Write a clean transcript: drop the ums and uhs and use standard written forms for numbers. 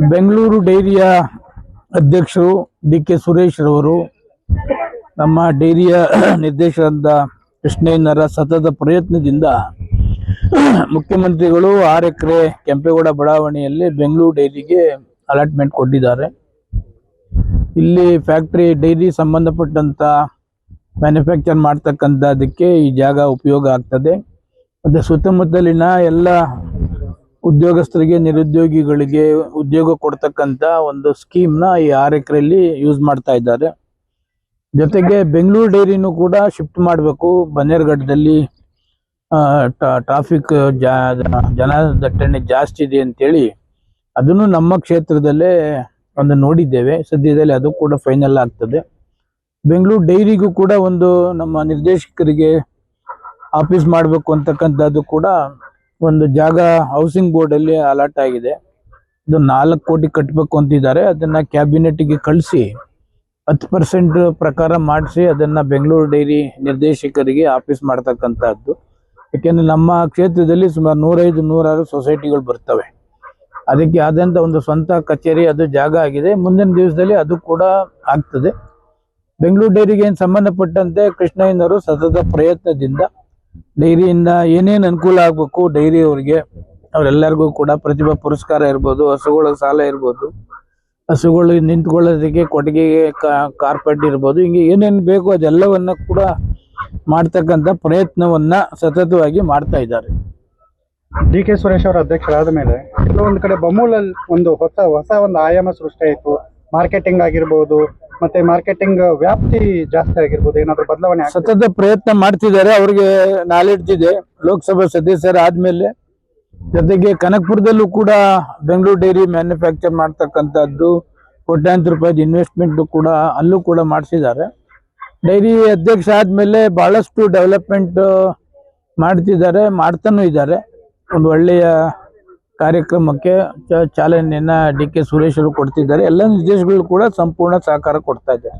ಬೆಂಗಳೂರು ಡೈರಿಯ ಅಧ್ಯಕ್ಷರು ಡಿ.ಕೆ. ಸುರೇಶ್ ರವರು ನಮ್ಮ ಡೈರಿಯ ನಿರ್ದೇಶಕರಾದ ಕೃಷ್ಣಯ್ಯನವರ ಸತತ ಪ್ರಯತ್ನದಿಂದ ಮುಖ್ಯಮಂತ್ರಿಗಳು 6 ಎಕರೆ ಕೆಂಪೇಗೌಡ ಬಡಾವಣೆಯಲ್ಲಿ ಬೆಂಗಳೂರು ಡೈರಿಗೆ ಅಲಾಟ್ಮೆಂಟ್ ಕೊಟ್ಟಿದ್ದಾರೆ. ಇಲ್ಲಿ ಫ್ಯಾಕ್ಟರಿ ಡೈರಿ ಸಂಬಂಧಪಟ್ಟಂತ ಮ್ಯಾನುಫ್ಯಾಕ್ಚರ್ ಮಾಡ್ತಕ್ಕಂಥದಕ್ಕೆ ಈ ಜಾಗ ಉಪಯೋಗ ಆಗ್ತದೆ. ಮತ್ತು ಸುತ್ತಮುತ್ತಲಿನ ಎಲ್ಲ ಉದ್ಯೋಗಸ್ಥರಿಗೆ, ನಿರುದ್ಯೋಗಿಗಳಿಗೆ ಉದ್ಯೋಗ ಕೊಡ್ತಕ್ಕಂಥ ಒಂದು ಸ್ಕೀಮ್ನ ಈ 6 ಎಕರೆಯಲ್ಲಿ ಯೂಸ್ ಮಾಡ್ತಾ ಇದ್ದಾರೆ. ಜೊತೆಗೆ ಬೆಂಗಳೂರು ಡೈರಿನೂ ಕೂಡ ಶಿಫ್ಟ್ ಮಾಡಬೇಕು. ಬನ್ನೇರುಘಟ್ಟದಲ್ಲಿ ಟ್ರಾಫಿಕ್ ಜನದಟ್ಟಣೆ ಜಾಸ್ತಿ ಇದೆ ಅಂತೇಳಿ ಅದನ್ನು ನಮ್ಮ ಕ್ಷೇತ್ರದಲ್ಲೇ ಒಂದು ನೋಡಿದ್ದೇವೆ. ಸದ್ಯದಲ್ಲಿ ಅದು ಕೂಡ ಫೈನಲ್ ಆಗ್ತದೆ. ಬೆಂಗಳೂರು ಡೈರಿಗೂ ಕೂಡ ಒಂದು ನಮ್ಮ ನಿರ್ದೇಶಕರಿಗೆ ಆಫೀಸ್ ಮಾಡಬೇಕು ಅಂತಕ್ಕಂಥದ್ದು ಕೂಡ ಒಂದು ಜಾಗ ಹೌಸಿಂಗ್ ಬೋರ್ಡಲ್ಲಿ ಅಲಾಟ್ ಆಗಿದೆ. ಇದು 4 ಕೋಟಿ ಕಟ್ಟಬೇಕು ಅಂತಿದ್ದಾರೆ. ಅದನ್ನು ಕ್ಯಾಬಿನೆಟ್ಗೆ ಕಳಿಸಿ 10% ಪ್ರಕಾರ ಮಾಡಿಸಿ ಅದನ್ನು ಬೆಂಗಳೂರು ಡೈರಿ ನಿರ್ದೇಶಕರಿಗೆ ಆಫೀಸ್ ಮಾಡ್ತಕ್ಕಂಥದ್ದು. ಯಾಕೆಂದರೆ ನಮ್ಮ ಕ್ಷೇತ್ರದಲ್ಲಿ ಸುಮಾರು 105-106 ಸೊಸೈಟಿಗಳು ಬರ್ತವೆ. ಅದಕ್ಕೆ ಆದಂಥ ಒಂದು ಸ್ವಂತ ಕಚೇರಿ ಅದು ಜಾಗ ಆಗಿದೆ. ಮುಂದಿನ ದಿವಸದಲ್ಲಿ ಅದು ಕೂಡ ಆಗ್ತದೆ. ಬೆಂಗಳೂರು ಡೈರಿಗೆ ಏನು ಸಂಬಂಧಪಟ್ಟಂತೆ ಕೃಷ್ಣಯ್ಯನವರು ಸತತ ಪ್ರಯತ್ನದಿಂದ ಡೈರಿಯಿಂದ ಏನೇನು ಅನುಕೂಲ ಆಗಬೇಕು ಡೈರಿಯವರಿಗೆ, ಅವರೆಲ್ಲರಿಗೂ ಕೂಡ ಪ್ರತಿಭಾ ಪುರಸ್ಕಾರ ಇರ್ಬೋದು, ಹಸುಗಳ ಸಾಲ ಇರ್ಬೋದು, ಹಸುಗಳು ನಿಂತ್ಕೊಳ್ಳೋದಕ್ಕೆ ಕೊಟ್ಟಿಗೆಗೆ ಕಾರ್ಪೆಟ್ ಇರ್ಬೋದು, ಹಿಂಗೆ ಏನೇನು ಬೇಕು ಅದೆಲ್ಲವನ್ನ ಕೂಡ ಮಾಡ್ತಕ್ಕಂಥ ಪ್ರಯತ್ನವನ್ನ ಸತತವಾಗಿ ಮಾಡ್ತಾ ಇದ್ದಾರೆ. ಡಿ.ಕೆ. ಸುರೇಶ್ ಅವರ ಅಧ್ಯಕ್ಷರಾದ ಮೇಲೆ ಕೆಲವೊಂದು ಕಡೆ ಬಮೂಲಲ್ಲಿ ಒಂದು ಹೊಸ ಒಂದು ಆಯಾಮ ಸೃಷ್ಟಿ ಆಯಿತು. ಮಾರ್ಕೆಟಿಂಗ್ ಆಗಿರ್ಬೋದು, ಮತ್ತೆ ಮಾರ್ಕೆಟಿಂಗ್ ವ್ಯಾಪ್ತಿ ಜಾಸ್ತಿ ಆಗಿರ್ಬೋದು, ಏನಾದರೂ ಬದಲಾವಣೆ ಸತತ ಪ್ರಯತ್ನ ಮಾಡ್ತಿದ್ದಾರೆ. ಅವ್ರಿಗೆ ನಾಲೆಡ್ಜ್ ಇದೆ. ಲೋಕಸಭಾ ಸದಸ್ಯರಾದ್ಮೇಲೆ ಜೊತೆಗೆ ಕನಕಪುರದಲ್ಲೂ ಕೂಡ ಬೆಂಗಳೂರು ಡೈರಿ ಮ್ಯಾನುಫ್ಯಾಕ್ಚರ್ ಮಾಡ್ತಕ್ಕಂಥದ್ದು ಕೋಟ್ಯಾಂತರ ರೂಪಾಯಿ ಇನ್ವೆಸ್ಟ್ಮೆಂಟ್ ಕೂಡ ಅಲ್ಲೂ ಕೂಡ ಮಾಡಿಸಿದ್ದಾರೆ. ಡೈರಿ ಅಧ್ಯಕ್ಷ ಆದ್ಮೇಲೆ ಬಹಳಷ್ಟು ಡೆವಲಪ್ಮೆಂಟ್ ಮಾಡ್ತಾನೂ ಇದ್ದಾರೆ. ಒಂದು ಒಳ್ಳೆಯ ಕಾರ್ಯಕ್ರಮಕ್ಕೆ ಚಾಲನೆಯನ್ನ ಡಿ.ಕೆ. ಸುರೇಶ್ ಅವರು ಕೊಡ್ತಿದ್ದಾರೆ. ಎಲ್ಲ ನಿರ್ದೇಶಕರು ಕೂಡ ಸಂಪೂರ್ಣ ಸಹಕಾರ ಕೊಡ್ತಾ ಇದ್ದಾರೆ.